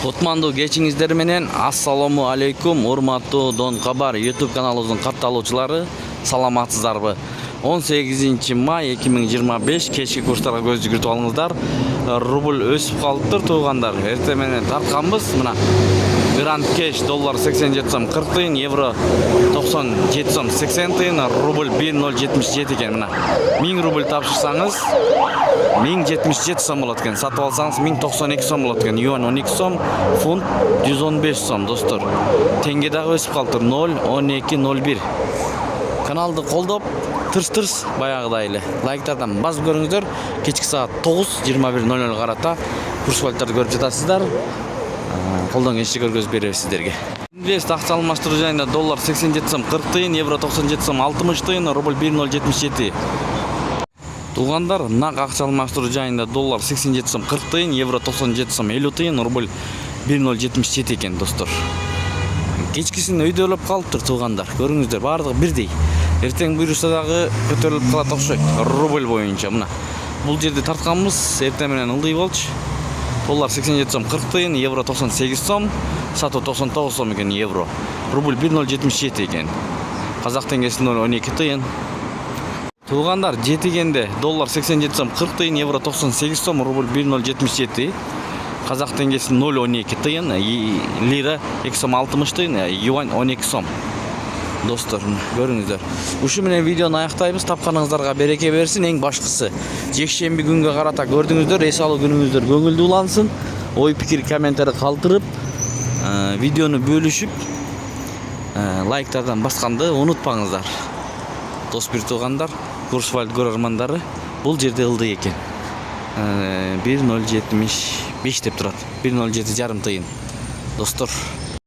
Кутмандуу кечиңиздер менен ассаламу алейкум, урматтуу Дон Кабар YouTube каналыбыздын катталуучулары, саламатсыздарбы? 18 май 2025 кечки курстарга көз жүгүртүп алыңыздар. Рубль өсүп калыптыр туугандар. Эртең менен тартканбыз. Мына Гранд Кеш доллар 87 сом 40 тыйын, евро 97 сом 80 тыйын, рубль 1.077 экен. Мына 1000 рубль тапшырсаңыз 1077 сом болот экен. Сатып алсаңыз 1092 сом болот экен. Юан 12 сом, фунт 115 сом, достор. Теңге дагы өсүп калыптыр 0.1201. Каналды колдоп тырс баягыдай эле лайктардан басып көрүңүздөр. Кечки саат 9:21:00 карата курс валюталарды көрүп жатасыздар. Колдон келишинче көргөзүп беребиз сиздерге. Инвест акча алмаштыруу жайында доллар 87 сом 40 тыйын, евро 97 сом 60 тыйын, рубль 1.077. Туугандар, нак акча алмаштыруу жайында доллар 87 сом 40 тыйын, евро 97 сом 50 тыйын, рубль 1.077 экен, достор. Кечкисин өйдөлөп калыптыр туугандар. Көрүңүздөр, баардыгы бирдей. Эртең буюрса дагы көтөрүлүп калат окшойт. Рубль боюнча мына. Бул жерде тартканбыз, эртең менен ылдый болчу. Доллар 87 сом 40 тыйын, евро 98 сом, сатуу 99 сом экен евро. Рубль 1.077 экен. Казак теңгеси 0.12 тыйын. Туугандар, жетигенде доллар 87 сом 40 тыйын, евро 98 сом, рубль 1.077. Казак теңгеси 0.12 тыйын, лира 2 сом 60 тыйын, юань 12 сом. Достор, көрүңүздөр. Ушу менен видеону аяктайбыз. Тапканыңыздарга береке берсин. Эң башкысы, жекшемби күнгө карата көрдүңүздөр. Эс алуу күнүңүздөр көңүлдүү улансын. Ой пикир комментарий калтырып, видеону бөлүшүп, лайктардан басканды унутпаңыздар. Дос бир туугандар, курс валют көрөрмандары, бул жерде ылдый экен. 1.075 деп турат. 1.07,5 тыйын. Достор,